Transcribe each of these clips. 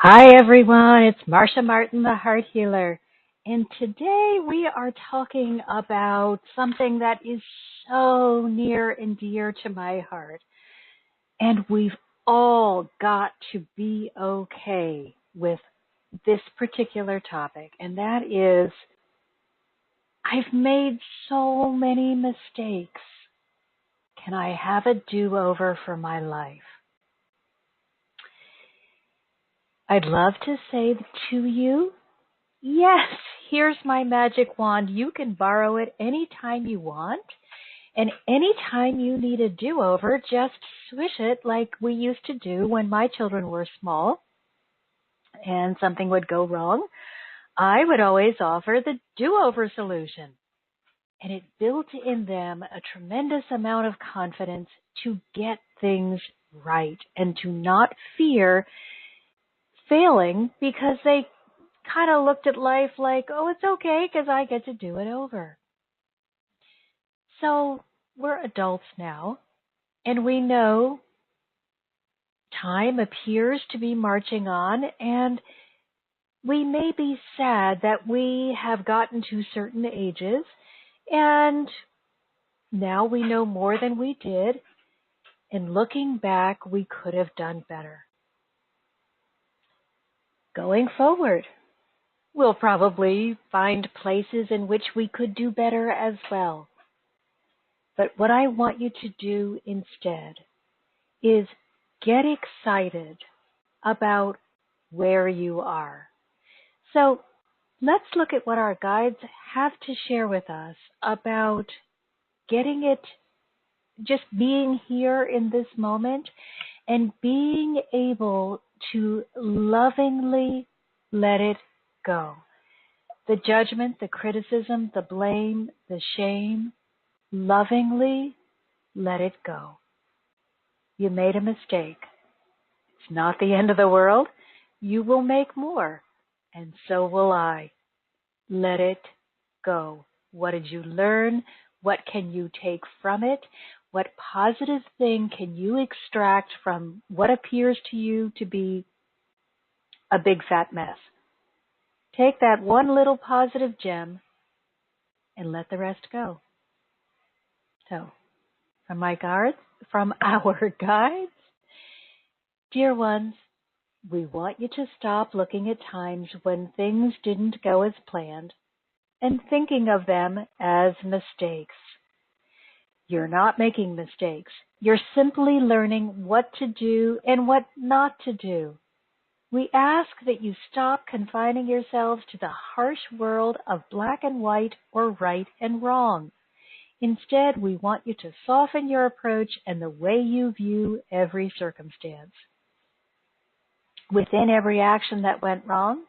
Hi everyone, it's Marcia Martin, the Heart Healer. And today we are talking about something that is so near and dear to my heart. And we've all got to be okay with this particular topic. And that is, I've made so many mistakes. Can I have a do-over for my life? I'd love to say to you, yes, here's my magic wand. You can borrow it anytime you want. And anytime you need a do-over, just swish it like we used to do when my children were small and something would go wrong. I would always offer the do-over solution. And it built in them a tremendous amount of confidence to get things right and to not fear failing because they kind of looked at life like, oh, it's okay because I get to do it over. So we're adults now, and we know time appears to be marching on, and we may be sad that we have gotten to certain ages, and now we know more than we did, and looking back, we could have done better. Going forward, we'll probably find places in which we could do better as well. But what I want you to do instead is get excited about where you are. So let's look at what our guides have to share with us about getting it, just being here in this moment and being able to lovingly let it go. The judgment, the criticism, the blame, the shame, lovingly let it go. You made a mistake. It's not the end of the world. You will make more, and so will I. Let it go. What did you learn? What can you take from it? What positive thing can you extract from what appears to you to be a big fat mess? Take that one little positive gem and let the rest go. So, from our guides, dear ones, we want you to stop looking at times when things didn't go as planned and thinking of them as mistakes. You're not making mistakes. You're simply learning what to do and what not to do. We ask that you stop confining yourselves to the harsh world of black and white or right and wrong. Instead, we want you to soften your approach and the way you view every circumstance. Within every action that went wrong,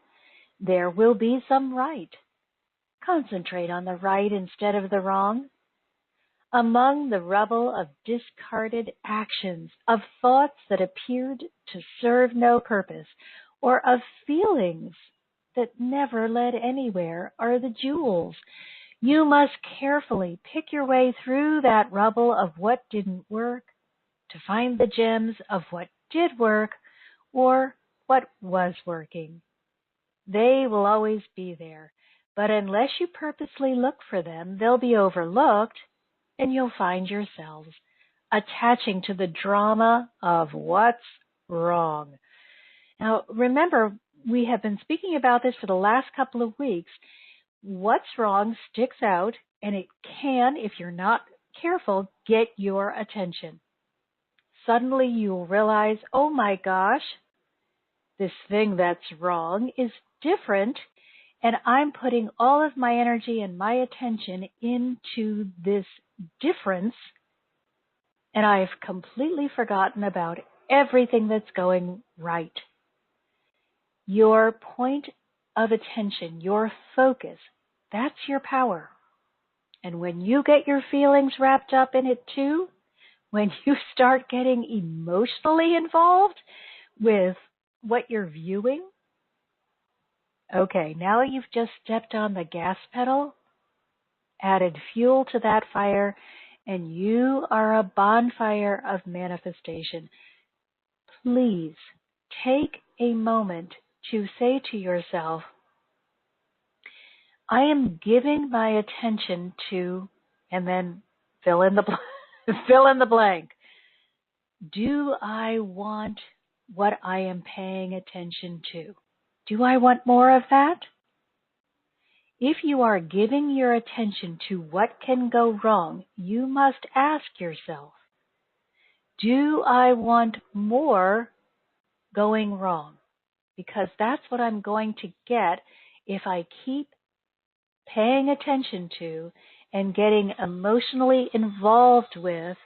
there will be some right. Concentrate on the right instead of the wrong. Among the rubble of discarded actions, of thoughts that appeared to serve no purpose, or of feelings that never led anywhere, are the jewels. You must carefully pick your way through that rubble of what didn't work to find the gems of what did work or what was working. They will always be there, but unless you purposely look for them, they'll be overlooked, and you'll find yourselves attaching to the drama of what's wrong. Now, remember, we have been speaking about this for the last couple of weeks. What's wrong sticks out, and it can, if you're not careful, get your attention. Suddenly you'll realize, oh my gosh, this thing that's wrong is different, and I'm putting all of my energy and my attention into this difference, and I've completely forgotten about everything that's going right. Your point of attention, your focus, that's your power. And when you get your feelings wrapped up in it too, when you start getting emotionally involved with what you're viewing, okay, now you've just stepped on the gas pedal, added fuel to that fire, and you are a bonfire of manifestation. Please take a moment to say to yourself, I am giving my attention to, and then fill in the fill in the blank. Do I want what I am paying attention to? Do I want more of that? If you are giving your attention to what can go wrong, you must ask yourself, do I want more going wrong? Because that's what I'm going to get if I keep paying attention to and getting emotionally involved with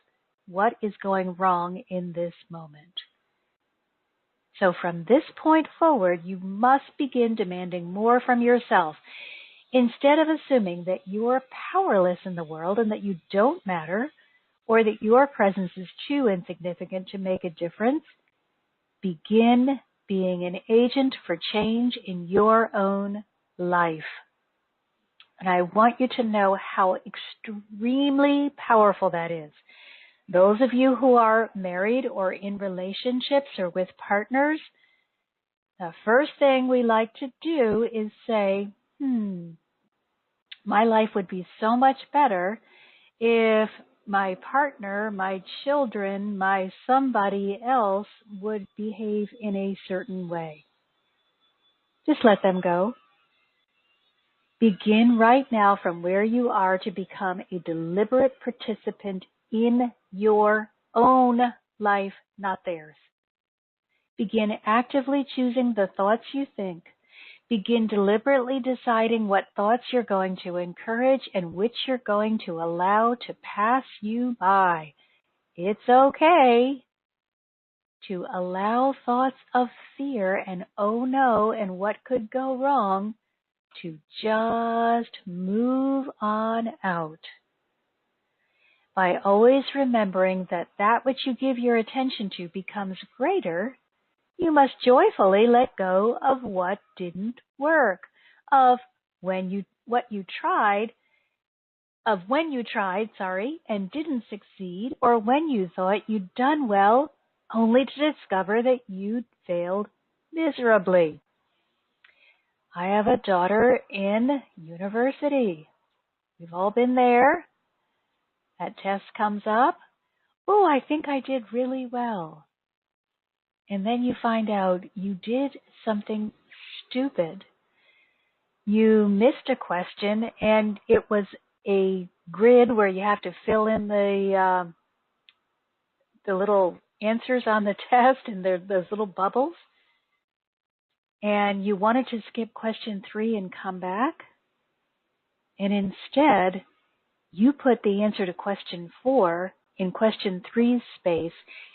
what is going wrong in this moment. So from this point forward, you must begin demanding more from yourself. Instead of assuming that you are powerless in the world and that you don't matter, or that your presence is too insignificant to make a difference, begin being an agent for change in your own life. And I want you to know how extremely powerful that is. Those of you who are married or in relationships or with partners, the first thing we like to do is say, my life would be so much better if my partner, my children, my somebody else would behave in a certain way. Just let them go. Begin right now from where you are to become a deliberate participant in your own life, not theirs. Begin actively choosing the thoughts you think. Begin deliberately deciding what thoughts you're going to encourage and which you're going to allow to pass you by. It's okay to allow thoughts of fear and oh no and what could go wrong to just move on out. By always remembering that that which you give your attention to becomes greater, you must joyfully let go of what didn't work, of when you tried, and didn't succeed, or when you thought you'd done well, only to discover that you'd failed miserably. I have a daughter in university. We've all been there. That test comes up. Oh, I think I did really well. And then you find out you did something stupid. You missed a question, and it was a grid where you have to fill in the little answers on the test, and those little bubbles. And you wanted to skip question 3 and come back. And instead, you put the answer to question 4 in question 3's space,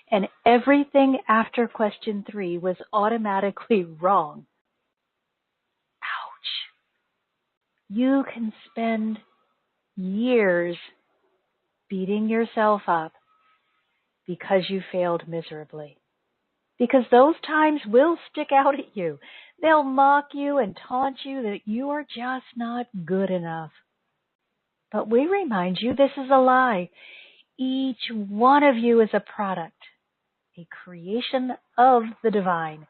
and everything after question 3 was automatically wrong. Ouch. You can spend years beating yourself up because you failed miserably. Because those times will stick out at you. They'll mock you and taunt you that you are just not good enough. But we remind you this is a lie. Each one of you is a product, a creation of the divine.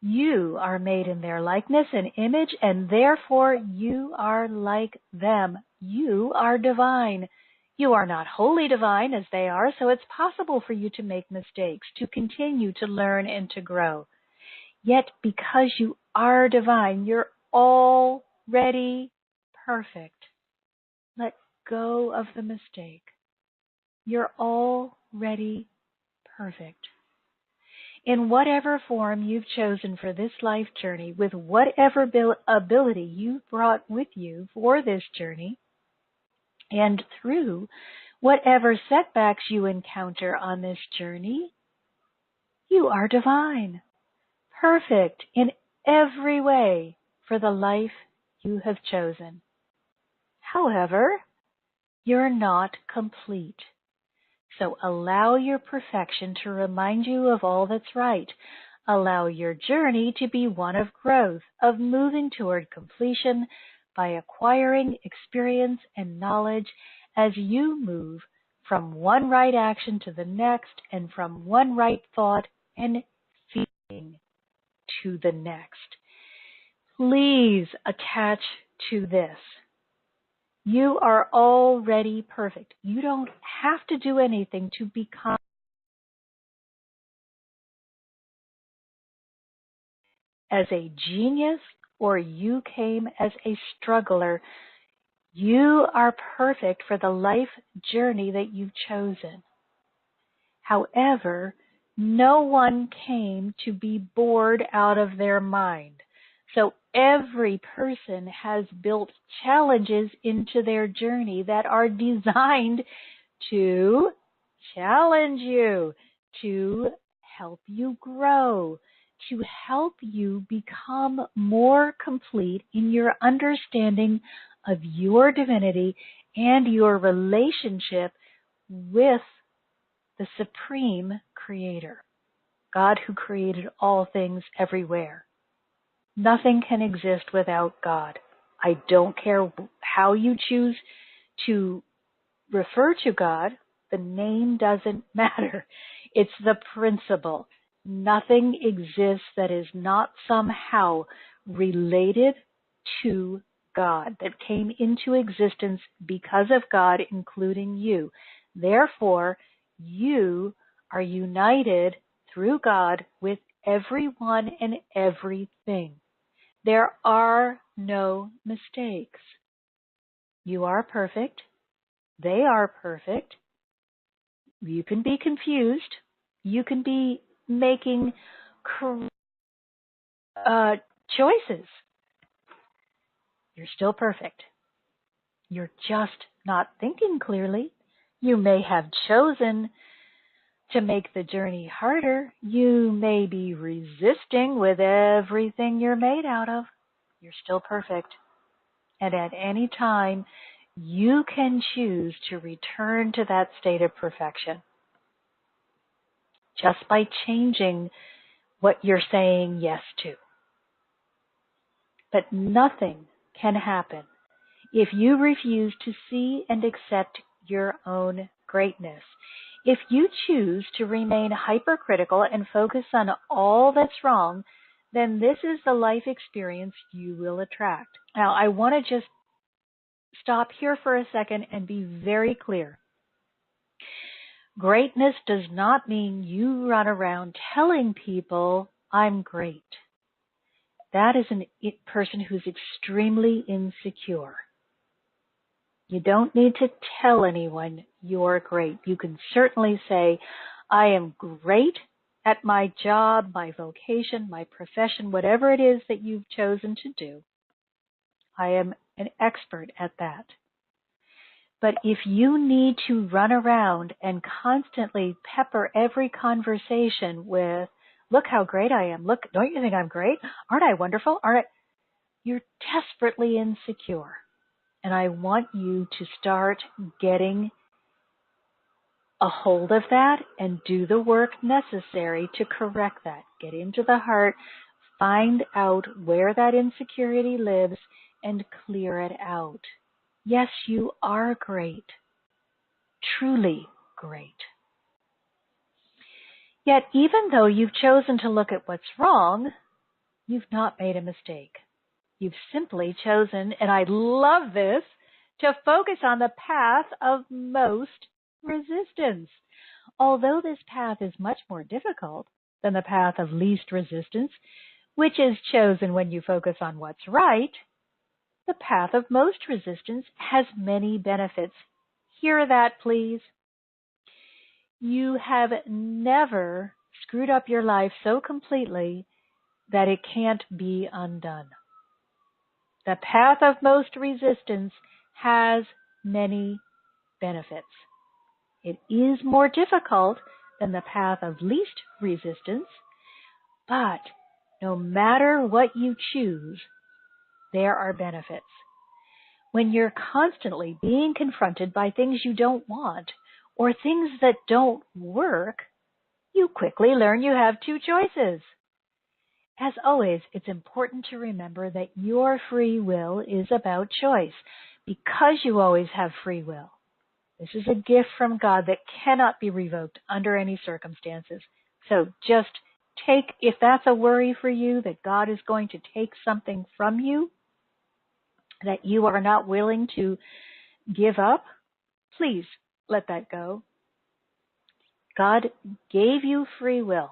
You are made in their likeness and image, and therefore you are like them. You are divine. You are not wholly divine as they are, so it's possible for you to make mistakes, to continue to learn and to grow. Yet because you are divine, you're already perfect. Let go of the mistake. You're already perfect. In whatever form you've chosen for this life journey, with whatever ability you've brought with you for this journey, and through whatever setbacks you encounter on this journey, you are divine, perfect in every way for the life you have chosen. However, you're not complete. So allow your perfection to remind you of all that's right. Allow your journey to be one of growth, of moving toward completion by acquiring experience and knowledge as you move from one right action to the next and from one right thought and feeling to the next. Please attach to this. You are already perfect. You don't have to do anything to become as a genius, or you came as a struggler. You are perfect for the life journey that you've chosen. However, no one came to be bored out of their mind. So every person has built challenges into their journey that are designed to challenge you, to help you grow, to help you become more complete in your understanding of your divinity and your relationship with the Supreme Creator, God who created all things everywhere. Nothing can exist without God. I don't care how you choose to refer to God. The name doesn't matter. It's the principle. Nothing exists that is not somehow related to God, that came into existence because of God, including you. Therefore, you are united through God with everyone and everything. There are no mistakes. You are perfect. They are perfect. You can be confused. You can be making choices. You're still perfect. You're just not thinking clearly. You may have chosen to make the journey harder. You may be resisting with everything you're made out of. You're still perfect. And at any time, you can choose to return to that state of perfection just by changing what you're saying yes to. But nothing can happen if you refuse to see and accept your own greatness. If you choose to remain hypercritical and focus on all that's wrong, then this is the life experience you will attract. Now, I want to just stop here for a second and be very clear. Greatness does not mean you run around telling people, I'm great. That is a person who's extremely insecure. You don't need to tell anyone you're great. You can certainly say, I am great at my job, my vocation, my profession, whatever it is that you've chosen to do. I am an expert at that. But if you need to run around and constantly pepper every conversation with, look how great I am. Look, don't you think I'm great? Aren't I wonderful? You're desperately insecure. And I want you to start getting a hold of that and do the work necessary to correct that. Get into the heart, find out where that insecurity lives, and clear it out. Yes, you are great. Truly great. Yet, even though you've chosen to look at what's wrong, you've not made a mistake. You've simply chosen, and I love this, to focus on the path of most resistance. Although this path is much more difficult than the path of least resistance, which is chosen when you focus on what's right, the path of most resistance has many benefits. Hear that, please. You have never screwed up your life so completely that it can't be undone. The path of most resistance has many benefits. It is more difficult than the path of least resistance, but no matter what you choose, there are benefits. When you're constantly being confronted by things you don't want or things that don't work, you quickly learn you have two choices. As always, it's important to remember that your free will is about choice because you always have free will. This is a gift from God that cannot be revoked under any circumstances. So just if that's a worry for you, that God is going to take something from you that you are not willing to give up, please let that go. God gave you free will,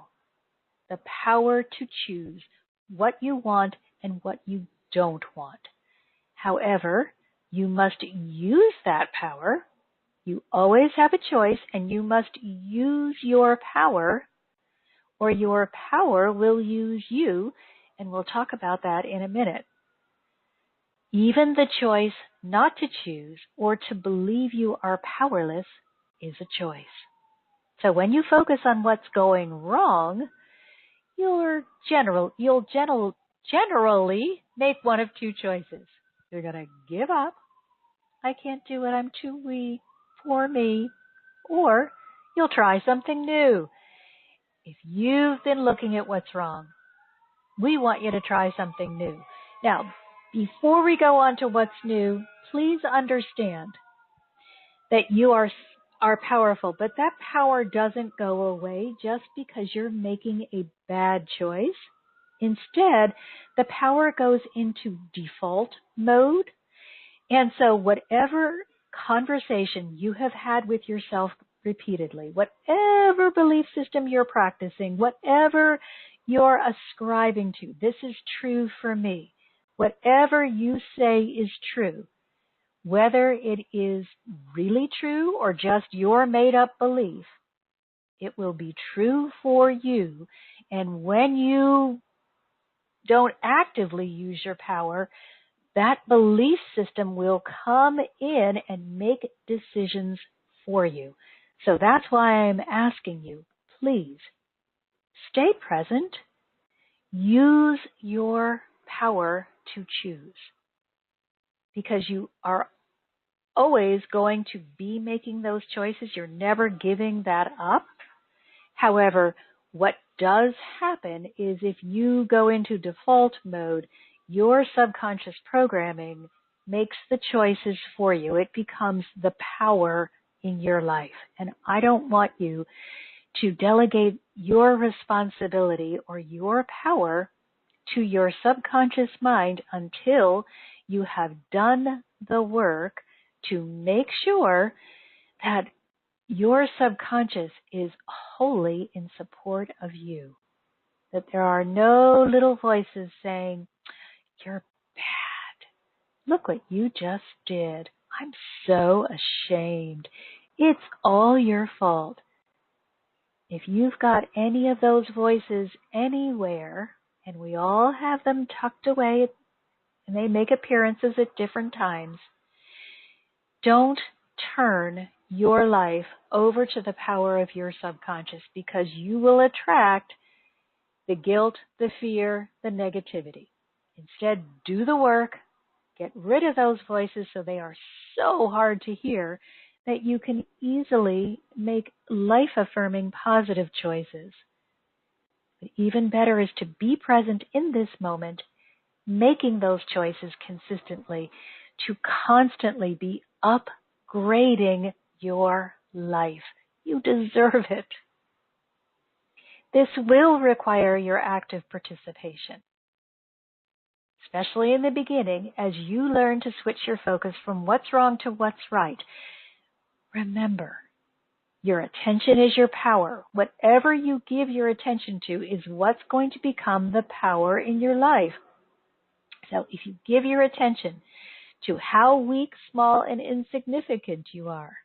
the power to choose what you want and what you don't want. However, you must use that power. You always have a choice, and you must use your power, or your power will use you, and we'll talk about that in a minute. Even the choice not to choose or to believe you are powerless is a choice. So when you focus on what's going wrong, you'll generally make one of two choices. You're going to give up. I can't do it. I'm too weak. Poor me. Or you'll try something new. If you've been looking at what's wrong, we want you to try something new. Now, before we go on to what's new, please understand that you are powerful, but that power doesn't go away just because you're making a bad choice. Instead, the power goes into default mode. And so whatever conversation you have had with yourself repeatedly, whatever belief system you're practicing, whatever you're ascribing to, this is true for me, whatever you say is true, whether it is really true or just your made-up belief, it will be true for you. And when you don't actively use your power, that belief system will come in and make decisions for you. So that's why I'm asking you, please stay present. Use your power to choose, because you are always going to be making those choices. You're never giving that up. However, what does happen is if you go into default mode, your subconscious programming makes the choices for you. It becomes the power in your life. And I don't want you to delegate your responsibility or your power to your subconscious mind until you have done the work to make sure that your subconscious is wholly in support of you. That there are no little voices saying, "You're bad. Look what you just did. I'm so ashamed. It's all your fault." If you've got any of those voices anywhere, and we all have them tucked away, and they make appearances at different times, don't turn your life over to the power of your subconscious, because you will attract the guilt, the fear, the negativity. Instead, do the work. Get rid of those voices so they are so hard to hear that you can easily make life-affirming positive choices. But even better is to be present in this moment, making those choices consistently, to constantly be upgrading your life. You deserve it. This will require your active participation, especially in the beginning as you learn to switch your focus from what's wrong to what's right. Remember, your attention is your power. Whatever you give your attention to is what's going to become the power in your life. So if you give your attention to how weak, small, and insignificant you are,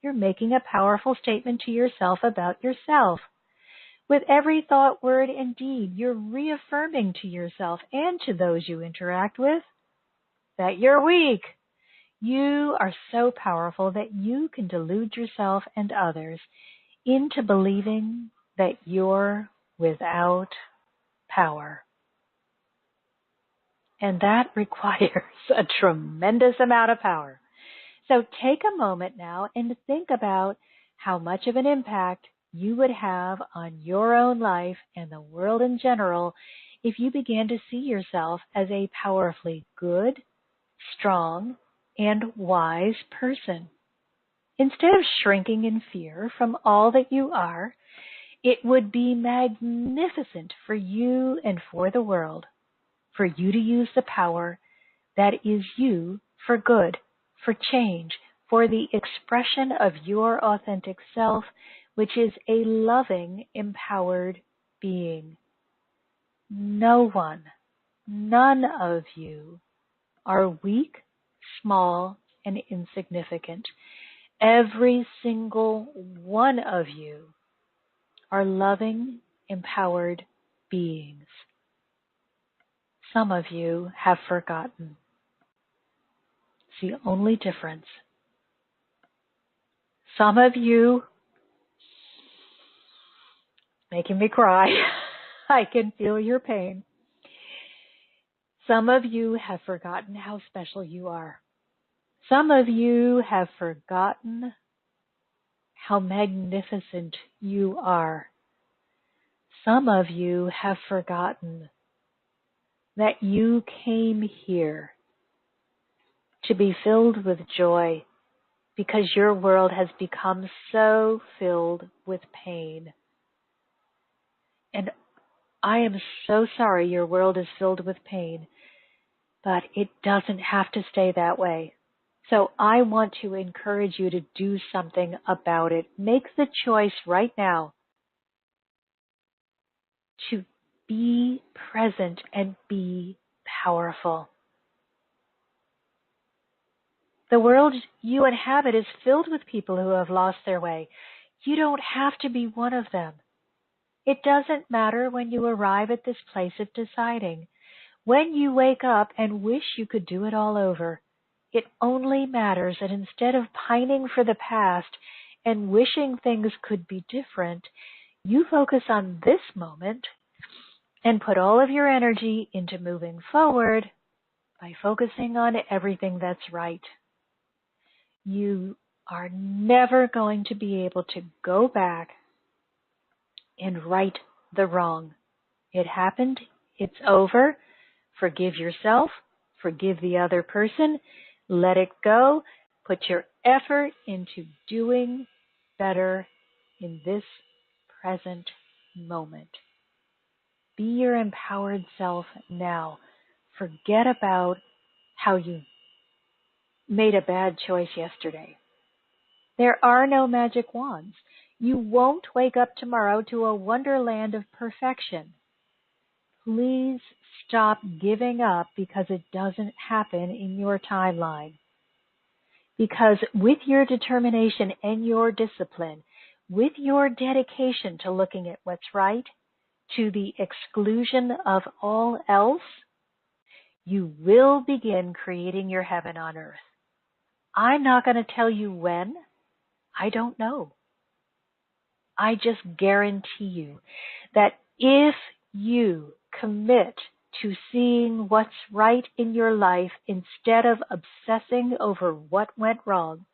you're making a powerful statement to yourself about yourself. With every thought, word, and deed, you're reaffirming to yourself and to those you interact with that you're weak. You are so powerful that you can delude yourself and others into believing that you're without power. And that requires a tremendous amount of power. So take a moment now and think about how much of an impact you would have on your own life and the world in general if you began to see yourself as a powerfully good, strong, and wise person. Instead of shrinking in fear from all that you are, It would be magnificent for you and for the world, for you to use the power that is you for good, for change, for the expression of your authentic self, which is a loving, empowered being. No one, none of you are weak, small, and insignificant. Every single one of you are loving, empowered beings. Some of you have forgotten. It's the only difference. Some of you, making me cry, I can feel your pain. Some of you have forgotten how special you are. Some of you have forgotten how magnificent you are. Some of you have forgotten that you came here to be filled with joy because your world has become so filled with pain. And I am so sorry your world is filled with pain, but it doesn't have to stay that way. So I want to encourage you to do something about it. Make the choice right now to be present and be powerful. The world you inhabit is filled with people who have lost their way. You don't have to be one of them. It doesn't matter when you arrive at this place of deciding. When you wake up and wish you could do it all over, it only matters that instead of pining for the past and wishing things could be different, you focus on this moment and put all of your energy into moving forward by focusing on everything that's right. You are never going to be able to go back and right the wrong. It happened. It's over. Forgive yourself. Forgive the other person. Let it go. Put your effort into doing better in this present moment. Be your empowered self now. Forget about how you made a bad choice yesterday. There are no magic wands. You won't wake up tomorrow to a wonderland of perfection. Please stop giving up because it doesn't happen in your timeline. Because with your determination and your discipline, with your dedication to looking at what's right, to the exclusion of all else, you will begin creating your heaven on earth. I'm not going to tell you when. I don't know. I just guarantee you that if you commit to seeing what's right in your life instead of obsessing over what went wrong,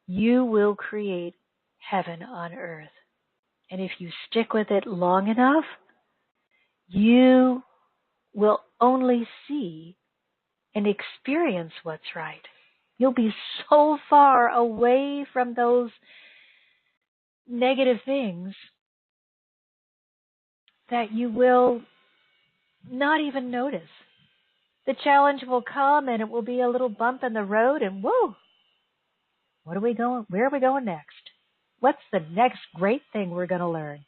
you will create heaven on earth. And if you stick with it long enough, you will only see and experience what's right. You'll be so far away from those negative things that you will not even notice. The challenge will come and it will be a little bump in the road and whoa, where are we going next? What's the next great thing we're going to learn?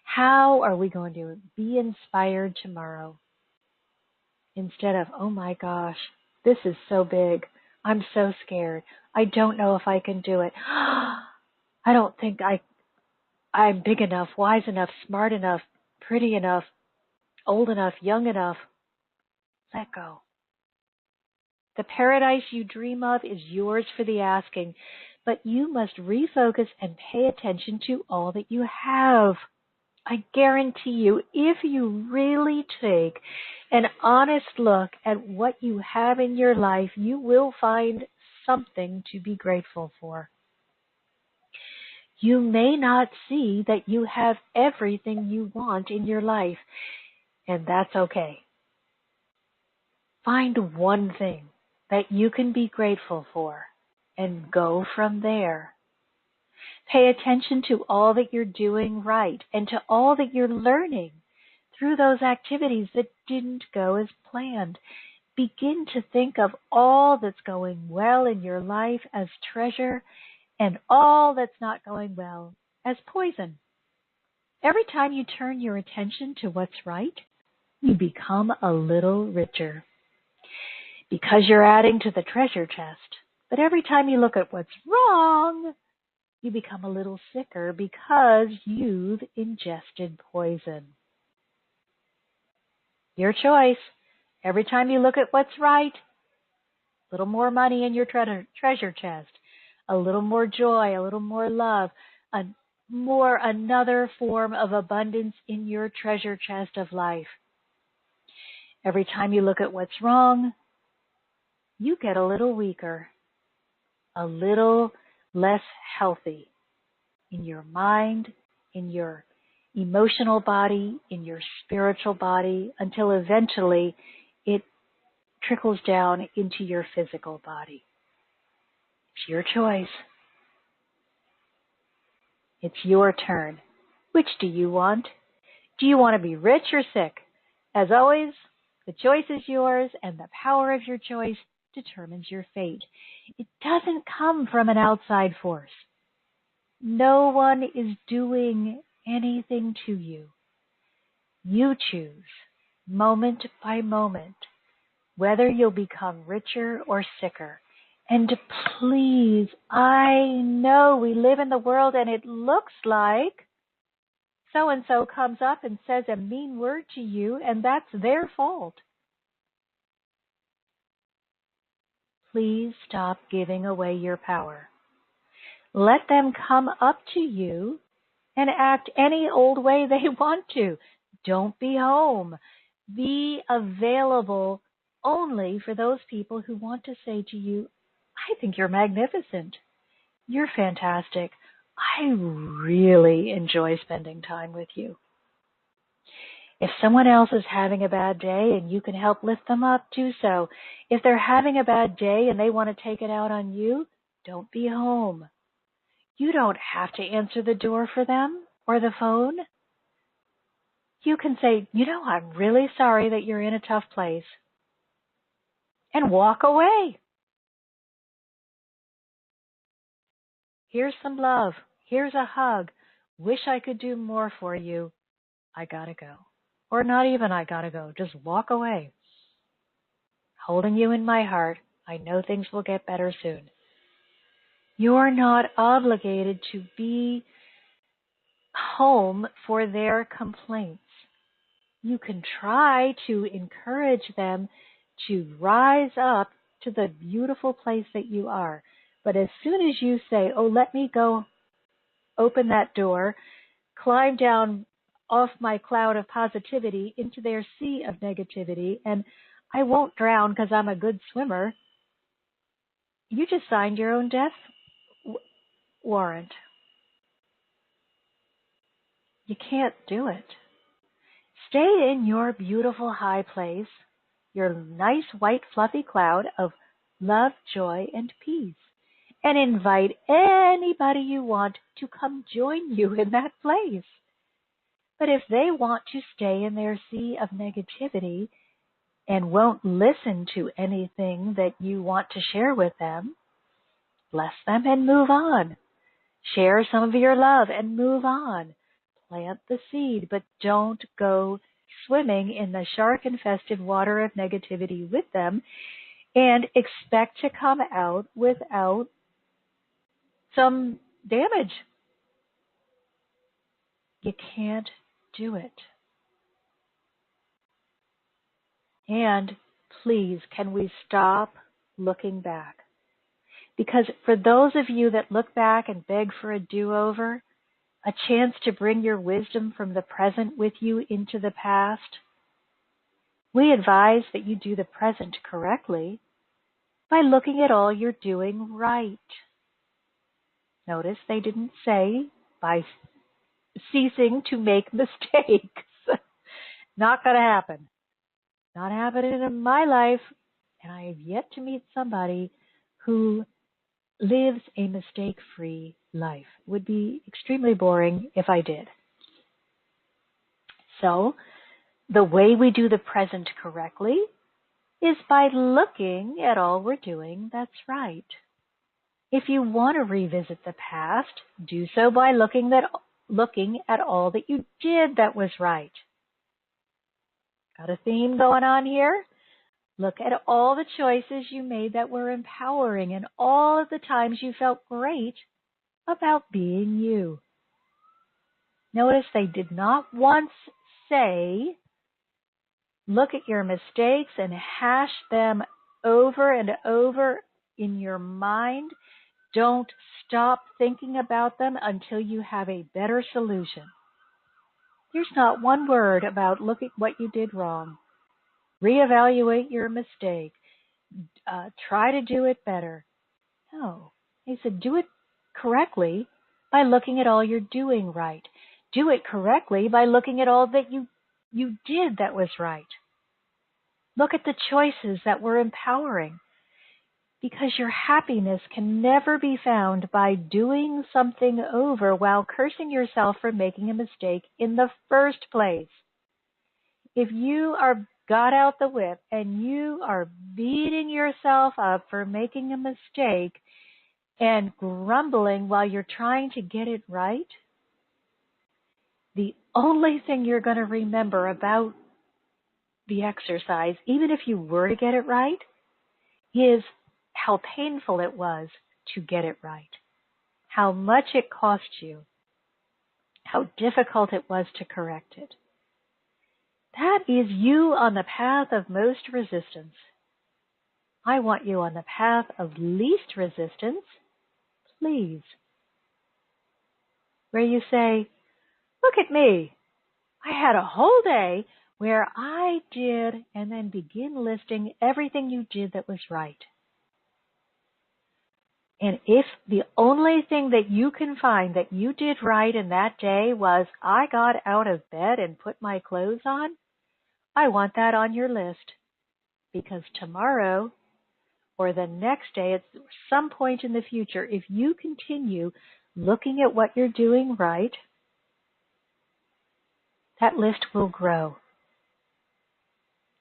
How are we going to be inspired tomorrow? Instead of, oh my gosh, this is so big. I'm so scared. I don't know if I can do it. I don't think I'm big enough, wise enough, smart enough, pretty enough, old enough, young enough. Let go. The paradise you dream of is yours for the asking, but you must refocus and pay attention to all that you have. I guarantee you, if you really take an honest look at what you have in your life, you will find something to be grateful for. You may not see that you have everything you want in your life, and that's okay. Find one thing that you can be grateful for and go from there. Pay attention to all that you're doing right and to all that you're learning through those activities that didn't go as planned. Begin to think of all that's going well in your life as treasure and all that's not going well as poison. Every time you turn your attention to what's right, you become a little richer because you're adding to the treasure chest. But every time you look at what's wrong, you become a little sicker because you've ingested poison. Your choice. Every time you look at what's right, a little more money in your treasure chest, a little more joy, a little more love, another form of abundance in your treasure chest of life. Every time you look at what's wrong, you get a little weaker, a little less healthy in your mind, in your emotional body, in your spiritual body, until eventually it trickles down into your physical body. It's your choice. It's your turn. Which do you want? Do you want to be rich or sick? As always, the choice is yours, and the power of your choice determines your fate. It doesn't come from an outside force. No one is doing anything to you. You choose, moment by moment, whether you'll become richer or sicker. And please, I know we live in the world and it looks like so-and-so comes up and says a mean word to you, and that's their fault. Please stop giving away your power. Let them come up to you and act any old way they want to. Don't be home. Be available only for those people who want to say to you, I think you're magnificent. You're fantastic. I really enjoy spending time with you. If someone else is having a bad day and you can help lift them up, do so. If they're having a bad day and they want to take it out on you, don't be home. You don't have to answer the door for them or the phone. You can say, I'm really sorry that you're in a tough place, and walk away. Here's some love. Here's a hug. Wish I could do more for you. I gotta go. Or not even I gotta go. Just walk away. Holding you in my heart, I know things will get better soon. You're not obligated to be home for their complaints. You can try to encourage them to rise up to the beautiful place that you are. But as soon as you say, let me go open that door, climb down off my cloud of positivity into their sea of negativity, and I won't drown because I'm a good swimmer, you just signed your own death warrant. You can't do it. Stay in your beautiful high place, your nice white fluffy cloud of love, joy, and peace, and invite anybody you want to come join you in that place. But if they want to stay in their sea of negativity and won't listen to anything that you want to share with them, bless them and move on. Share some of your love and move on. Plant the seed, but don't go swimming in the shark-infested water of negativity with them and expect to come out without some damage. You can't do it. And please, can we stop looking back? Because for those of you that look back and beg for a do-over, a chance to bring your wisdom from the present with you into the past, we advise that you do the present correctly by looking at all you're doing right. Notice they didn't say by ceasing to make mistakes. Not going to happen. Not happening in my life. And I have yet to meet somebody who lives a mistake-free life. It would be extremely boring if I did. So, the way we do the present correctly is by looking at all we're doing that's right. If you want to revisit the past, do so by looking at all that you did that was right. Got a theme going on here? Look at all the choices you made that were empowering and all of the times you felt great about being you. Notice they did not once say, look at your mistakes and hash them over and over in your mind. Don't stop thinking about them until you have a better solution. There's not one word about look at what you did wrong. Reevaluate your mistake. Try to do it better. No. He said do it correctly by looking at all you're doing right. Do it correctly by looking at all that you did that was right. Look at the choices that were empowering. Because your happiness can never be found by doing something over while cursing yourself for making a mistake in the first place. If you got out the whip and you are beating yourself up for making a mistake and grumbling while you're trying to get it right, the only thing you're going to remember about the exercise, even if you were to get it right, is how painful it was to get it right, how much it cost you, how difficult it was to correct it. That is you on the path of most resistance. I want you on the path of least resistance, please. Where you say, look at me. I had a whole day where I did, and then begin listing everything you did that was right. And if the only thing that you can find that you did right in that day was I got out of bed and put my clothes on, I want that on your list. Because tomorrow or the next day, at some point in the future, if you continue looking at what you're doing right, that list will grow.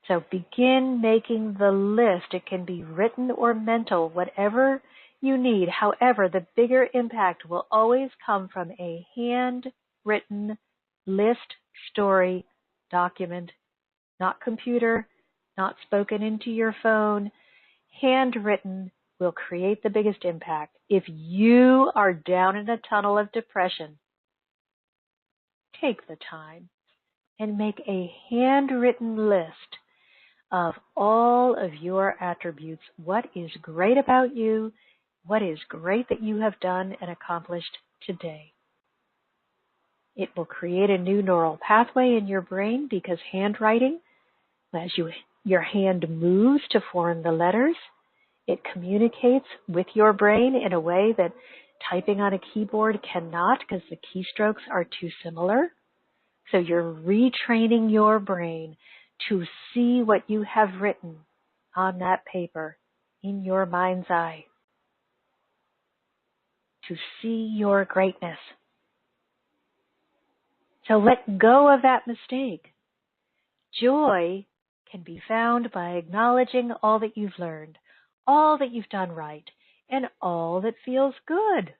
So begin making the list. It can be written or mental, whatever you need. However, the bigger impact will always come from a handwritten list, story, document, not computer, not spoken into your phone. Handwritten will create the biggest impact. If you are down in a tunnel of depression, take the time and make a handwritten list of all of your attributes. What is great about you? What is great that you have done and accomplished today? It will create a new neural pathway in your brain because handwriting, as your hand moves to form the letters, it communicates with your brain in a way that typing on a keyboard cannot because the keystrokes are too similar. So you're retraining your brain to see what you have written on that paper in your mind's eye, to see your greatness. So let go of that mistake. Joy can be found by acknowledging all that you've learned, all that you've done right, and all that feels good.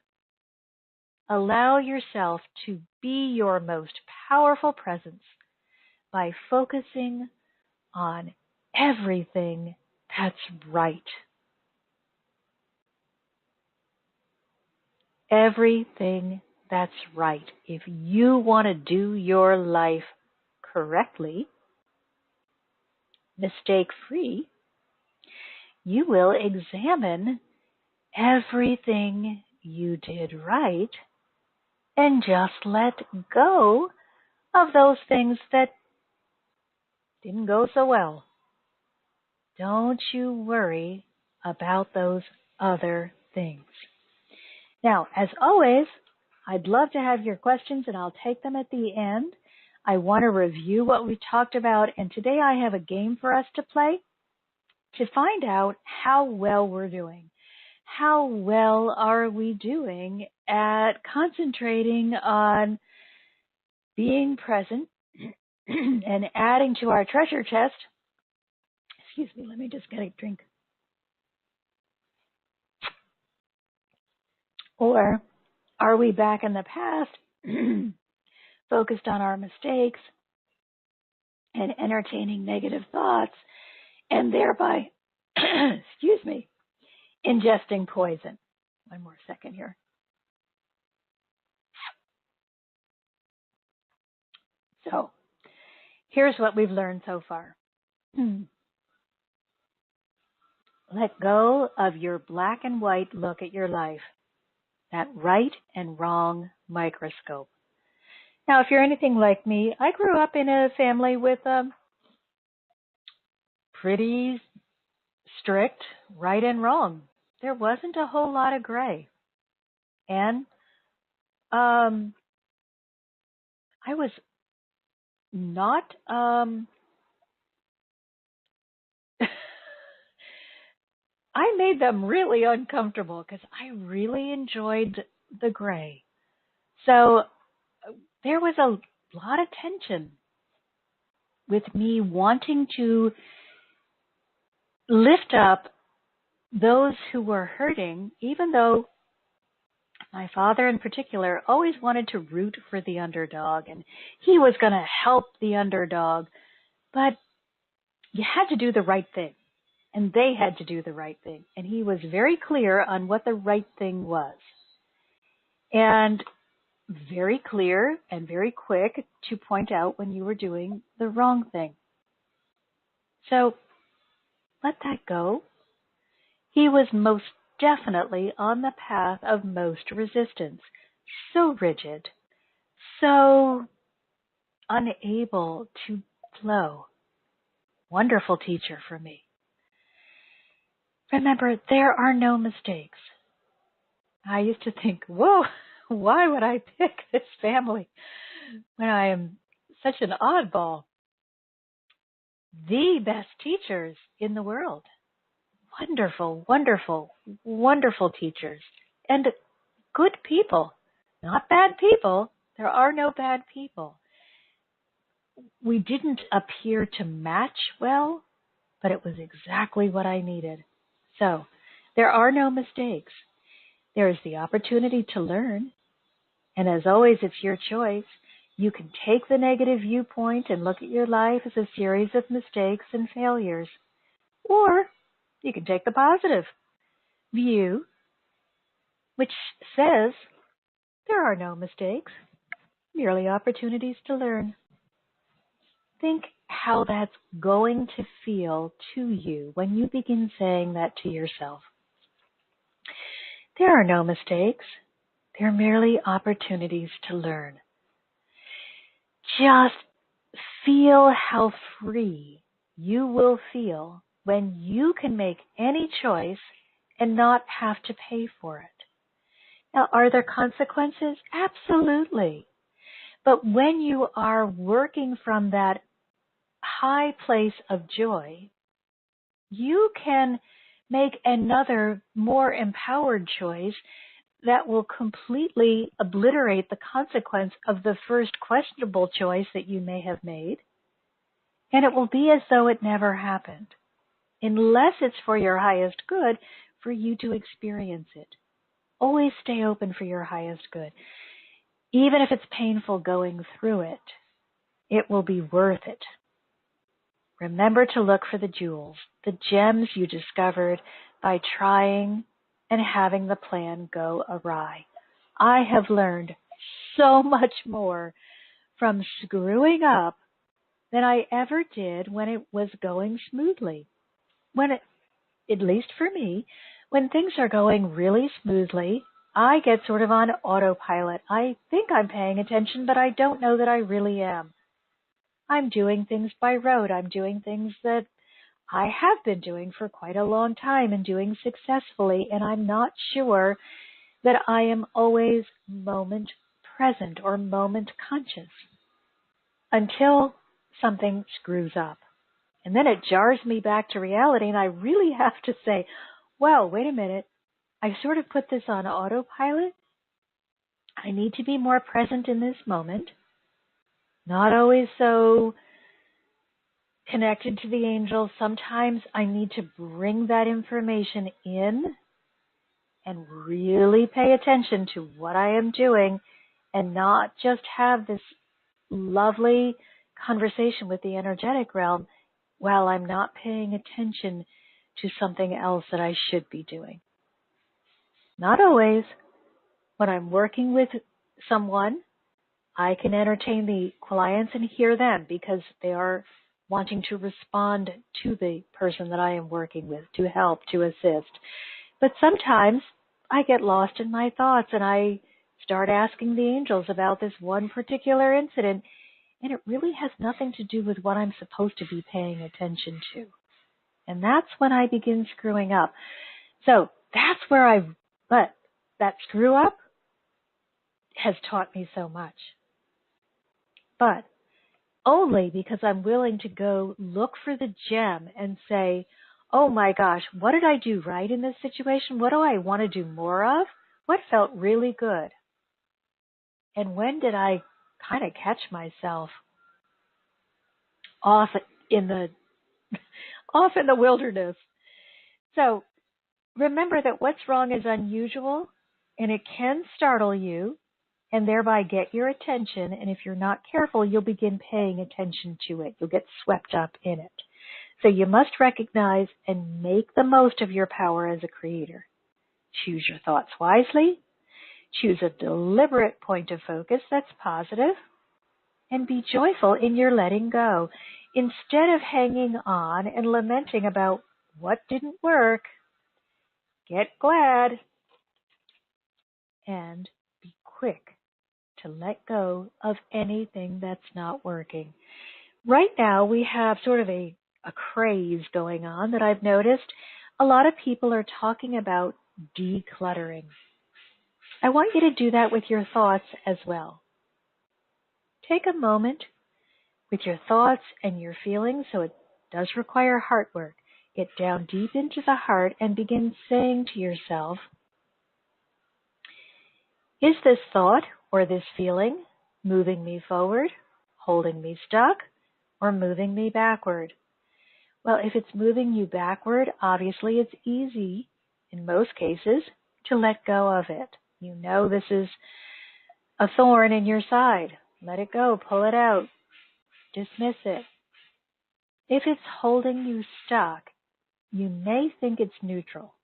Allow yourself to be your most powerful presence by focusing on everything that's right. Everything that's right. If you want to do your life correctly, mistake-free, you will examine everything you did right and just let go of those things that didn't go so well. Don't you worry about those other things. Now, as always, I'd love to have your questions and I'll take them at the end. I want to review what we talked about, and today I have a game for us to play to find out how well we're doing. How well are we doing at concentrating on being present and adding to our treasure chest. Excuse me, let me just get a drink. Or are we back in the past, focused on our mistakes and entertaining negative thoughts, and thereby, excuse me, ingesting poison? One more second here. So, here's what we've learned so far. Let go of your black and white look at your life, that right and wrong microscope. Now, if you're anything like me, I grew up in a family with pretty strict right and wrong. There wasn't a whole lot of gray. And I was not I made them really uncomfortable because I really enjoyed the gray. So there was a lot of tension with me wanting to lift up those who were hurting, even though my father in particular always wanted to root for the underdog, and he was going to help the underdog. But you had to do the right thing, and they had to do the right thing. And he was very clear on what the right thing was, and very clear and very quick to point out when you were doing the wrong thing. So let that go. He was most definitely on the path of most resistance. So rigid, so unable to flow. Wonderful teacher for me. Remember, there are no mistakes. I used to think, whoa, why would I pick this family when I am such an oddball? The best teachers in the world. Wonderful, wonderful, wonderful teachers. And good people. Not bad people. There are no bad people. We didn't appear to match well, but it was exactly what I needed. So, there are no mistakes. There is the opportunity to learn. And as always, it's your choice. You can take the negative viewpoint and look at your life as a series of mistakes and failures. Or you can take the positive view, which says there are no mistakes, merely opportunities to learn. Think how that's going to feel to you when you begin saying that to yourself. There are no mistakes. They're merely opportunities to learn. Just feel how free you will feel when you can make any choice and not have to pay for it. Now, are there consequences? Absolutely. But when you are working from that high place of joy, you can make another more empowered choice that will completely obliterate the consequence of the first questionable choice that you may have made. And it will be as though it never happened, unless it's for your highest good for you to experience it. Always stay open for your highest good. Even if it's painful going through it, it will be worth it. Remember to look for the jewels, the gems you discovered by trying and having the plan go awry. I have learned so much more from screwing up than I ever did when it was going smoothly. At least for me, when things are going really smoothly, I get sort of on autopilot. I think I'm paying attention, but I don't know that I really am. I'm doing things by rote. I'm doing things that I have been doing for quite a long time and doing successfully, and I'm not sure that I am always moment present or moment conscious until something screws up. And then it jars me back to reality, and I really have to say, well, wait a minute. I sort of put this on autopilot. I need to be more present in this moment, not always so connected to the angels. Sometimes I need to bring that information in and really pay attention to what I am doing and not just have this lovely conversation with the energetic realm while I'm not paying attention to something else that I should be doing. Not always. When I'm working with someone, I can entertain the clients and hear them because they are wanting to respond to the person that I am working with, to help, to assist. But sometimes I get lost in my thoughts and I start asking the angels about this one particular incident, and it really has nothing to do with what I'm supposed to be paying attention to. And that's when I begin screwing up. So that's where but that screw up has taught me so much. But only because I'm willing to go look for the gem and say, oh my gosh, what did I do right in this situation? What do I want to do more of? What felt really good? And when did I kind of catch myself off in the wilderness? So remember that what's wrong is unusual, and it can startle you and thereby get your attention. And if you're not careful, you'll begin paying attention to it. You'll get swept up in it. So you must recognize and make the most of your power as a creator. Choose your thoughts wisely. Choose a deliberate point of focus that's positive. And be joyful in your letting go. Instead of hanging on and lamenting about what didn't work, get glad and be quick to let go of anything that's not working. Right now, we have sort of a craze going on that I've noticed. A lot of people are talking about decluttering. I want you to do that with your thoughts as well. Take a moment with your thoughts and your feelings, so it does require heart work. Get down deep into the heart and begin saying to yourself, is this thought or this feeling moving me forward, holding me stuck, or moving me backward? Well, if it's moving you backward, obviously it's easy, in most cases, to let go of it. You know this is a thorn in your side. Let it go. Pull it out. Dismiss it. If it's holding you stuck, you may think it's neutral.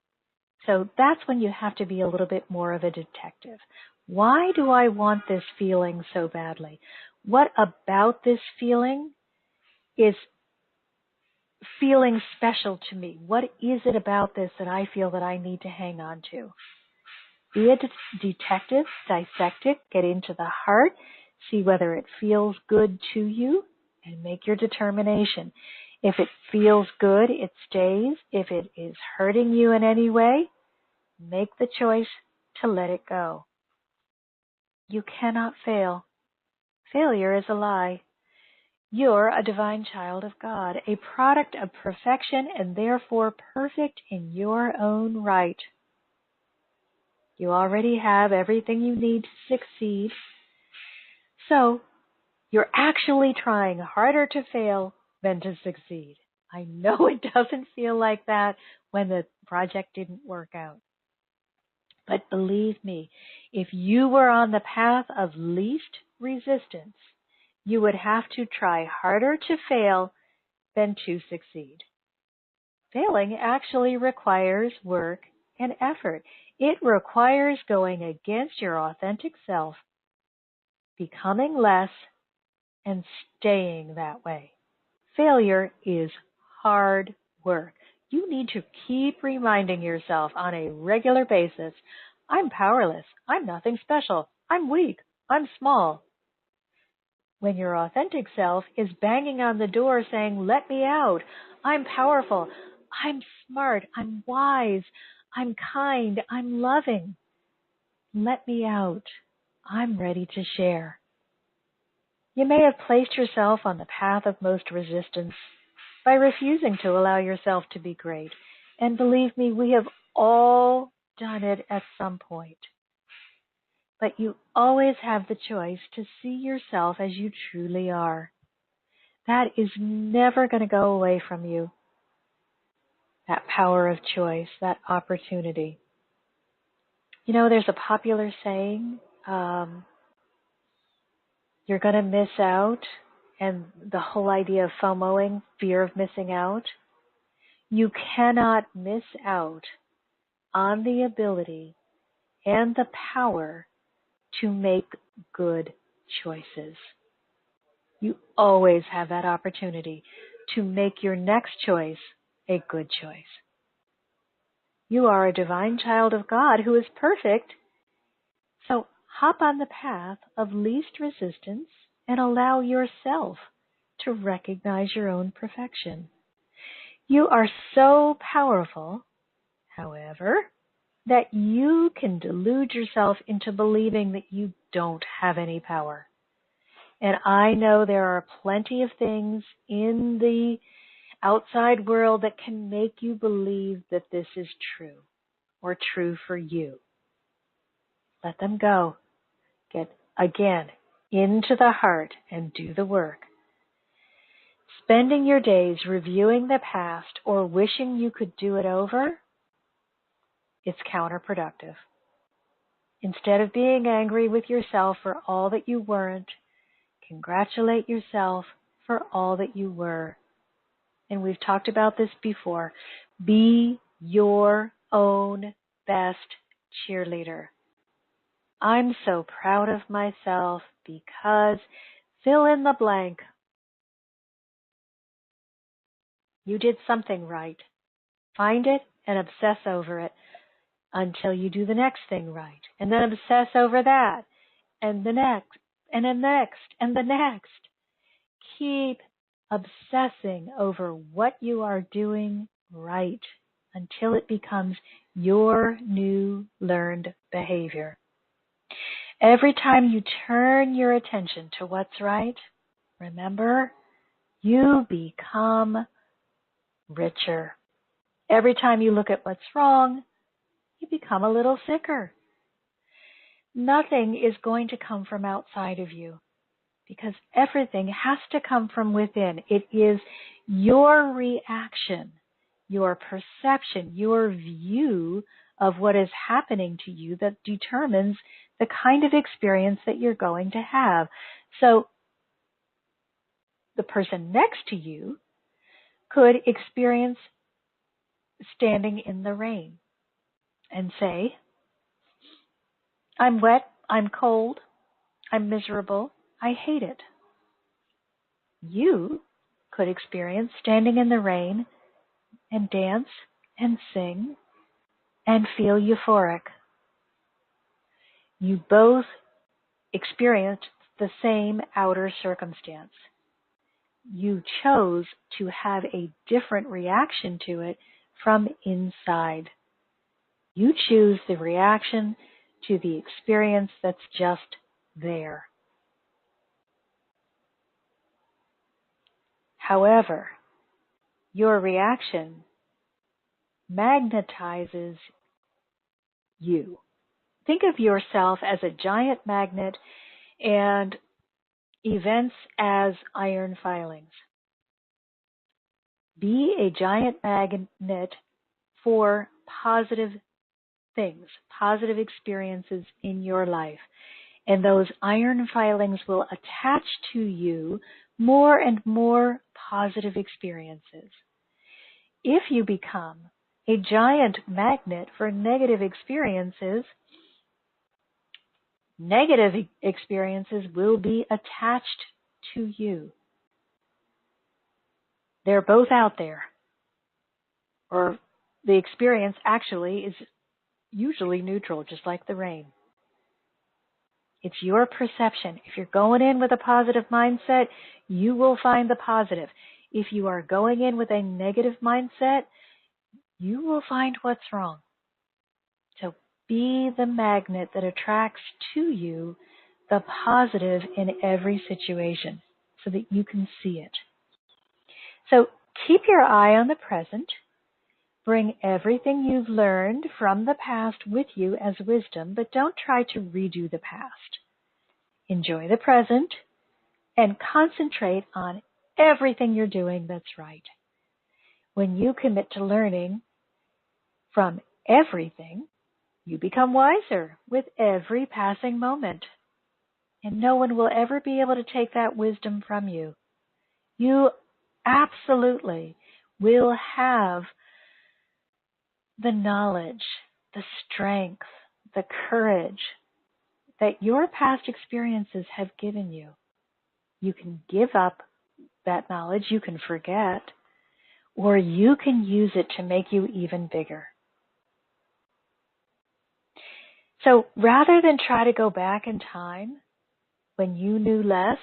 So that's when you have to be a little bit more of a detective. Why do I want this feeling so badly? What about this feeling is feeling special to me? What is it about this that I feel that I need to hang on to? Be a detective, dissect it, get into the heart, see whether it feels good to you, and make your determination. If it feels good, it stays. If it is hurting you in any way, make the choice to let it go. You cannot fail. Failure is a lie. You're a divine child of God, a product of perfection and therefore perfect in your own right. You already have everything you need to succeed. So you're actually trying harder to fail than to succeed. I know it doesn't feel like that when the project didn't work out. But believe me, if you were on the path of least resistance, you would have to try harder to fail than to succeed. Failing actually requires work and effort. It requires going against your authentic self, becoming less, and staying that way. Failure is hard work. You need to keep reminding yourself on a regular basis, I'm powerless, I'm nothing special, I'm weak, I'm small. When your authentic self is banging on the door saying, let me out, I'm powerful, I'm smart, I'm wise, I'm kind, I'm loving. Let me out, I'm ready to share. You may have placed yourself on the path of most resistance by refusing to allow yourself to be great. And believe me, we have all done it at some point. but you always have the choice to see yourself as you truly are. That is never going to go away from you. That power of choice, that opportunity. You know, there's a popular saying, you're going to miss out, and the whole idea of FOMOing, fear of missing out. You cannot miss out on the ability and the power to make good choices. You always have that opportunity to make your next choice a good choice. You are a divine child of God who is perfect, so hop on the path of least resistance and allow yourself to recognize your own perfection. You are so powerful, however, that you can delude yourself into believing that you don't have any power. And I know there are plenty of things in the outside world that can make you believe that this is true or true for you. Let them go. Get, again, into the heart and do the work. Spending your days reviewing the past or wishing you could do it over, it's counterproductive. Instead of being angry with yourself for all that you weren't, congratulate yourself for all that you were. And we've talked about this before. Be your own best cheerleader. I'm so proud of myself because fill in the blank. You did something right. Find it and obsess over it until you do the next thing right. And then obsess over that and the next and the next and the next. Keep obsessing over what you are doing right until it becomes your new learned behavior. Every time you turn your attention to what's right, remember, you become richer. Every time you look at what's wrong, you become a little sicker. Nothing is going to come from outside of you because everything has to come from within. It is your reaction, your perception, your view of what is happening to you that determines the kind of experience that you're going to have. So the person next to you could experience standing in the rain and say, I'm wet, I'm cold, I'm miserable, I hate it. You could experience standing in the rain and dance and sing and feel euphoric. You both experienced the same outer circumstance. You chose to have a different reaction to it from inside. You choose the reaction to the experience that's just there. However, your reaction magnetizes you. Think of yourself as a giant magnet and events as iron filings. Be a giant magnet for positive things, positive experiences in your life. And those iron filings will attach to you more and more positive experiences. If you become a giant magnet for negative experiences, negative experiences will be attached to you. They're both out there. Or the experience actually is usually neutral, just like the rain. It's your perception. If you're going in with a positive mindset, you will find the positive. If you are going in with a negative mindset, you will find what's wrong. So be the magnet that attracts to you the positive in every situation so that you can see it. So keep your eye on the present. Bring everything you've learned from the past with you as wisdom, but don't try to redo the past. Enjoy the present and concentrate on everything you're doing that's right. When you commit to learning from everything, you become wiser with every passing moment. And no one will ever be able to take that wisdom from you. You absolutely will have the knowledge, the strength, the courage that your past experiences have given you. You can give up that knowledge, you can forget, or you can use it to make you even bigger. So rather than try to go back in time when you knew less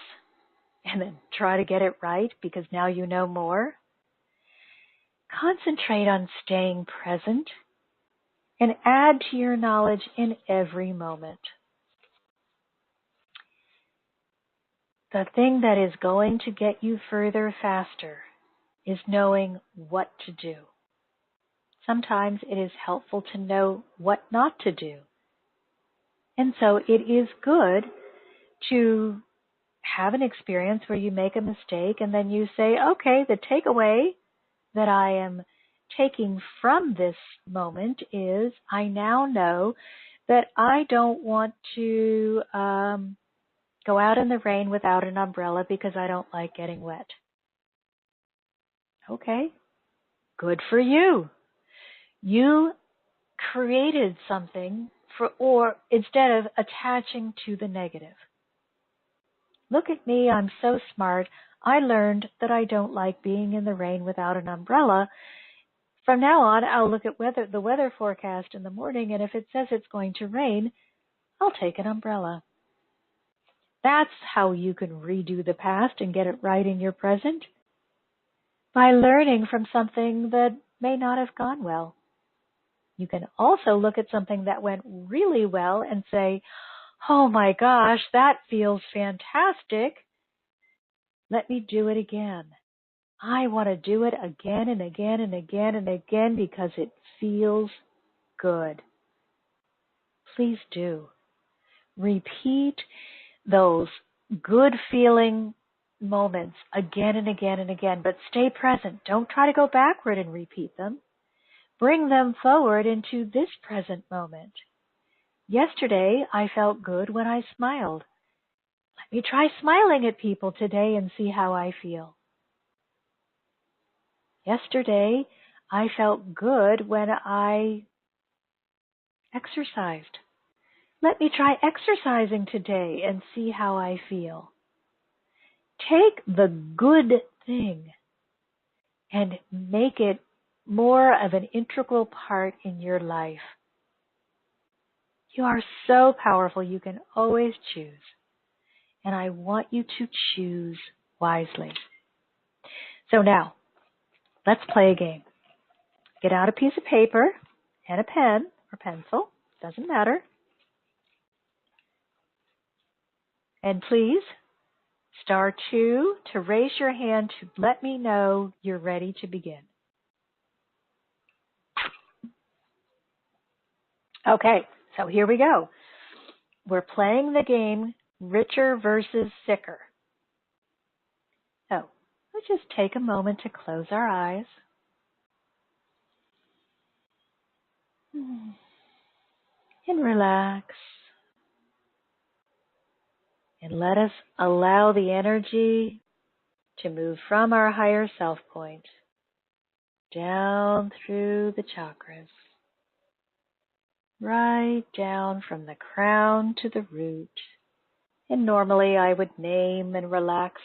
and then try to get it right because now you know more, concentrate on staying present and add to your knowledge in every moment. The thing that is going to get you further faster is knowing what to do. Sometimes it is helpful to know what not to do. And so it is good to have an experience where you make a mistake and then you say, okay, the takeaway that I am taking from this moment is I now know that I don't want to go out in the rain without an umbrella because I don't like getting wet. Okay, good for you. You created something or instead of attaching to the negative. Look at me, I'm so smart. I learned that I don't like being in the rain without an umbrella. From now on, I'll look at the weather forecast in the morning, and if it says it's going to rain, I'll take an umbrella. That's how you can redo the past and get it right in your present, by learning from something that may not have gone well. You can also look at something that went really well and say, oh my gosh, that feels fantastic. Let me do it again. I want to do it again and again and again and again because it feels good. Please do. Repeat those good feeling moments again and again and again, but stay present. Don't try to go backward and repeat them. Bring them forward into this present moment. Yesterday, I felt good when I smiled. Let me try smiling at people today and see how I feel. Yesterday, I felt good when I exercised. Let me try exercising today and see how I feel. Take the good thing and make it more of an integral part in your life. You are so powerful, you can always choose. And I want you to choose wisely. So now, let's play a game. Get out a piece of paper and a pen or pencil, doesn't matter. And please, *2 to raise your hand to let me know you're ready to begin. Okay, so here we go. We're playing the game Richer versus Sicker. So let's just take a moment to close our eyes. And relax. And let us allow the energy to move from our higher self point down through the chakras, right down from the crown to the root. And normally I would name and relax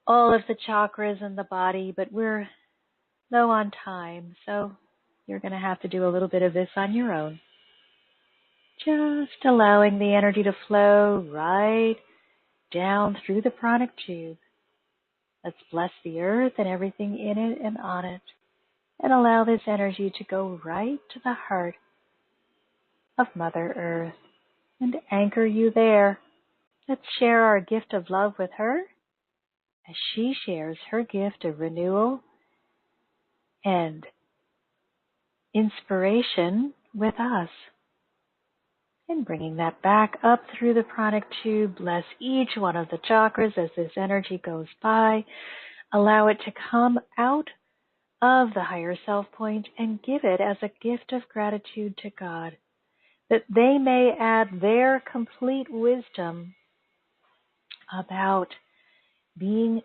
all of the chakras in the body, but we're low on time, so you're going to have to do a little bit of this on your own. Just allowing the energy to flow right down through the pranic tube. Let's bless the earth and everything in it and on it, and allow this energy to go right to the heart of Mother Earth and anchor you there. Let's share our gift of love with her as she shares her gift of renewal and inspiration with us. And bringing that back up through the pranic tube, bless each one of the chakras as this energy goes by. Allow it to come out of the higher self point and give it as a gift of gratitude to God, that they may add their complete wisdom about being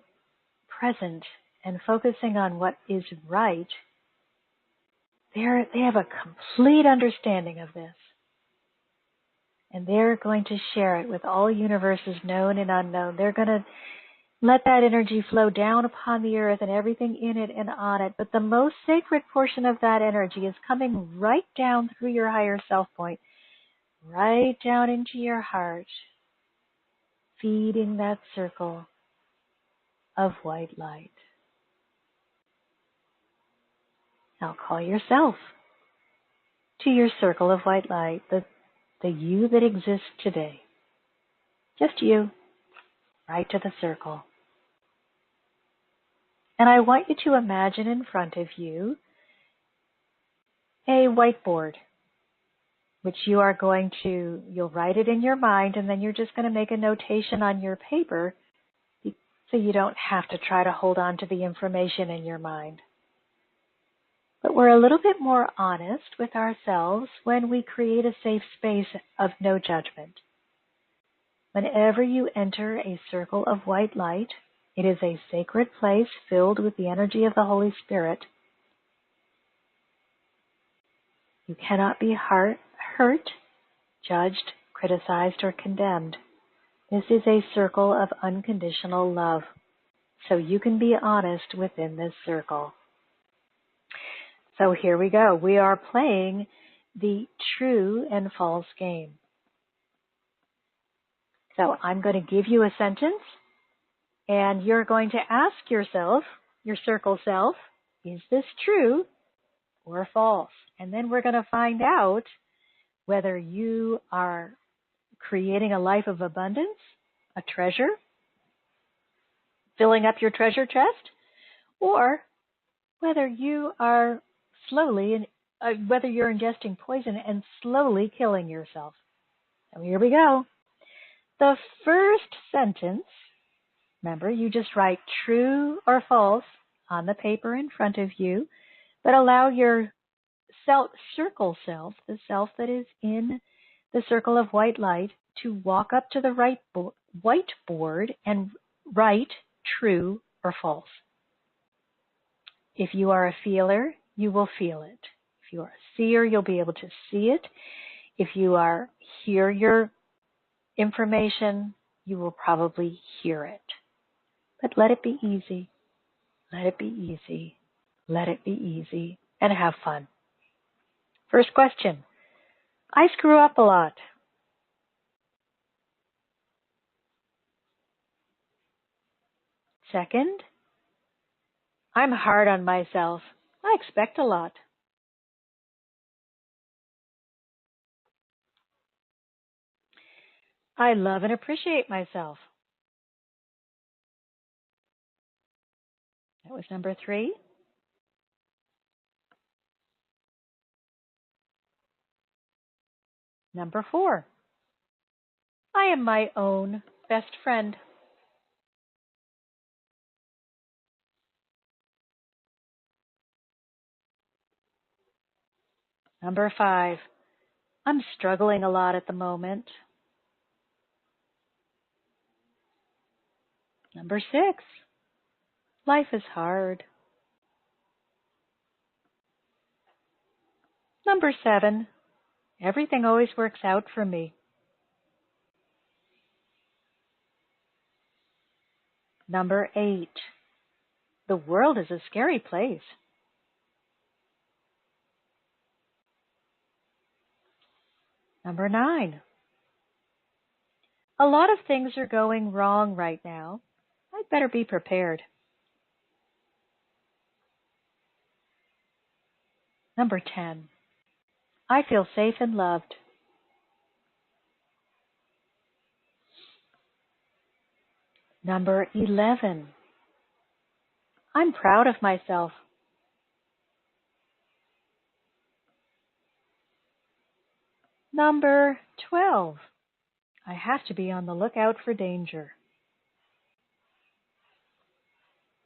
present and focusing on what is right. They have a complete understanding of this. And they're going to share it with all universes known and unknown. They're going to let that energy flow down upon the earth and everything in it and on it. But the most sacred portion of that energy is coming right down through your higher self point, right down into your heart, feeding that circle of white light. Now call yourself to your circle of white light, the you that exists today. Just you, right to the circle. And I want you to imagine in front of you a whiteboard, which you'll write it in your mind, and then you're just going to make a notation on your paper so you don't have to try to hold on to the information in your mind. But we're a little bit more honest with ourselves when we create a safe space of no judgment. Whenever you enter a circle of white light, it is a sacred place filled with the energy of the Holy Spirit. You cannot be hurt, judged, criticized, or condemned. This is a circle of unconditional love, so you can be honest within this circle. So here we go. We are playing the true and false game. So I'm going to give you a sentence, and you're going to ask yourself, your circle self, is this true or false? And then we're going to find out whether you are creating a life of abundance, a treasure, filling up your treasure chest, or whether you are whether you're ingesting poison and slowly killing yourself. So here we go. The first sentence, remember, you just write true or false on the paper in front of you, but allow your circle self, the self that is in the circle of white light, to walk up to the whiteboard and write true or false. If you are a feeler, you will feel it. If you are a seer, you'll be able to see it. If you hear your information, you will probably hear it. But let it be easy. Let it be easy. Let it be easy. And have fun. First question. I screw up a lot. Second, I'm hard on myself. I expect a lot. I love and appreciate myself. That was number 3. Number 4. I am my own best friend. Number 5. I'm struggling a lot at the moment. Number 6. Life is hard. Number 7. Everything always works out for me. Number 8. The world is a scary place. Number 9. A lot of things are going wrong right now. I'd better be prepared. Number 10. I feel safe and loved. Number 11. I'm proud of myself. Number 12. I have to be on the lookout for danger.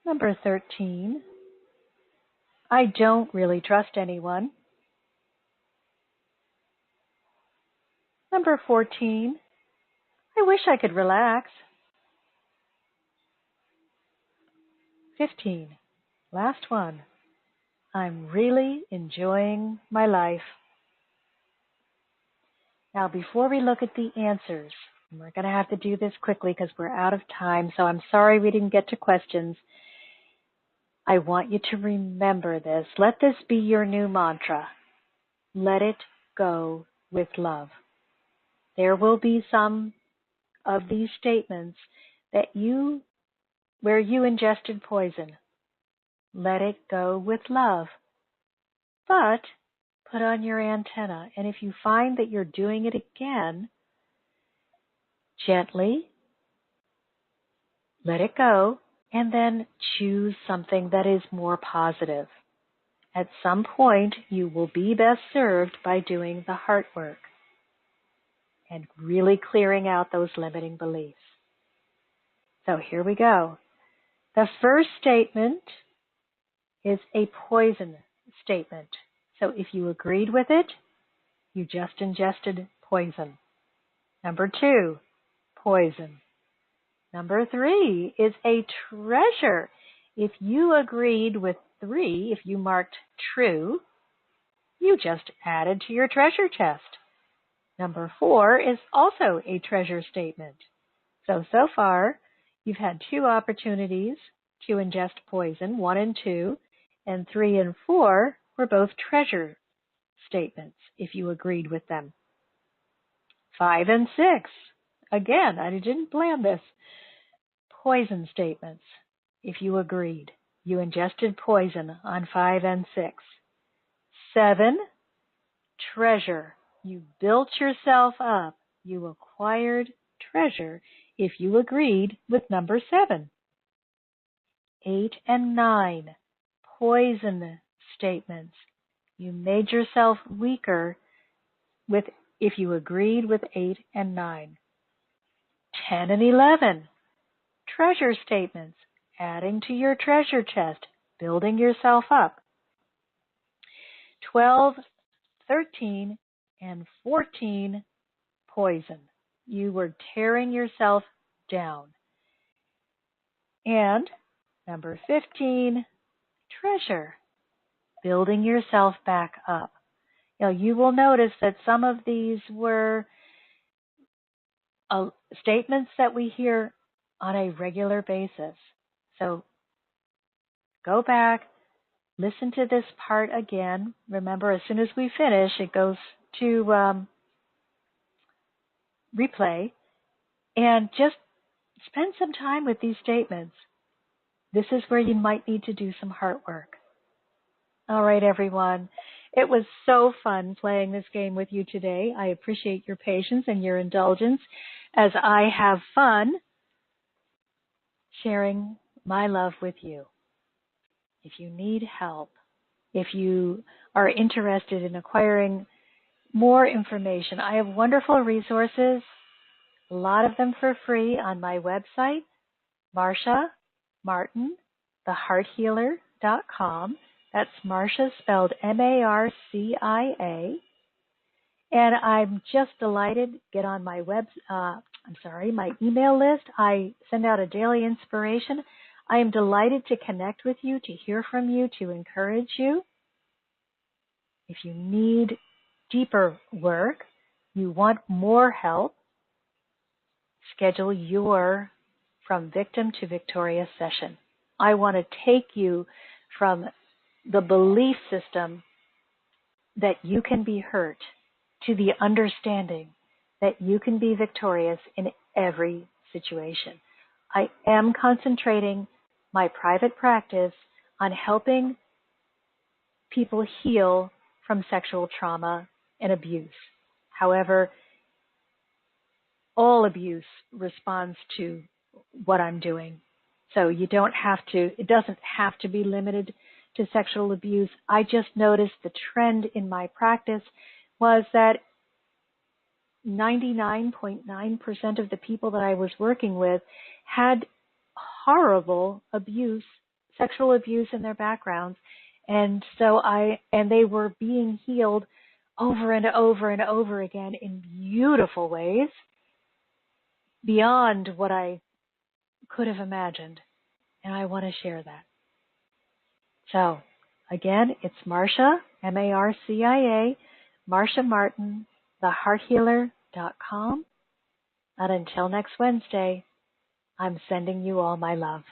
Number 13. I don't really trust anyone. Number 14. I wish I could relax. 15. Last one. I'm really enjoying my life. Now, before we look at the answers, and we're going to have to do this quickly because we're out of time, so I'm sorry we didn't get to questions. I want you to remember this. Let this be your new mantra. Let it go with love. There will be some of these statements where you ingested poison. Let it go with love. But put on your antenna, and if you find that you're doing it again, gently let it go, and then choose something that is more positive. At some point, you will be best served by doing the heart work and really clearing out those limiting beliefs. So here we go. The first statement is a poison statement. So if you agreed with it, you just ingested poison. Number 2, poison. Number 3 is a treasure. If you agreed with 3, if you marked true, you just added to your treasure chest. Number 4 is also a treasure statement. So far, you've had 2 opportunities to ingest poison, 1 and 2, and 3 and 4 were both treasure statements, if you agreed with them. 5 and 6, again, I didn't plan this. Poison statements, if you agreed. You ingested poison on 5 and 6. 7, treasure. You built yourself up. You acquired treasure if you agreed with number 7. 8 and 9, poison statements. You made yourself weaker if you agreed with 8 and 9. 10 and 11, treasure statements, adding to your treasure chest, building yourself up. 12, 13, and 14, poison. You were tearing yourself down. And number 15, treasure, building yourself back up. Now, you will notice that some of these were statements that we hear on a regular basis. So go back, listen to this part again. Remember, as soon as we finish, it goes to replay. And just spend some time with these statements. This is where you might need to do some heart work. All right, everyone. It was so fun playing this game with you today. I appreciate your patience and your indulgence as I have fun sharing my love with you. If you need help, if you are interested in acquiring more information, I have wonderful resources, a lot of them for free on my website, Marcia Martin, thehearthealer.com. That's Marcia spelled M-A-R-C-I-A. And I'm just delighted. Get on my my email list. I send out a daily inspiration. I am delighted to connect with you, to hear from you, to encourage you. If you need deeper work, you want more help, schedule your From Victim to Victorious session. I want to take you from the belief system that you can be hurt to the understanding that you can be victorious in every situation. I am concentrating my private practice on helping people heal from sexual trauma and abuse. However, all abuse responds to what I'm doing. So it doesn't have to be limited to sexual abuse. I just noticed the trend in my practice was that 99.9% of the people that I was working with had horrible abuse, sexual abuse in their backgrounds. And they were being healed over and over and over again in beautiful ways beyond what I could have imagined. And I want to share that. So, again, it's Marcia, Marcia, Marcia Martin, thehearthealer.com. And until next Wednesday, I'm sending you all my love.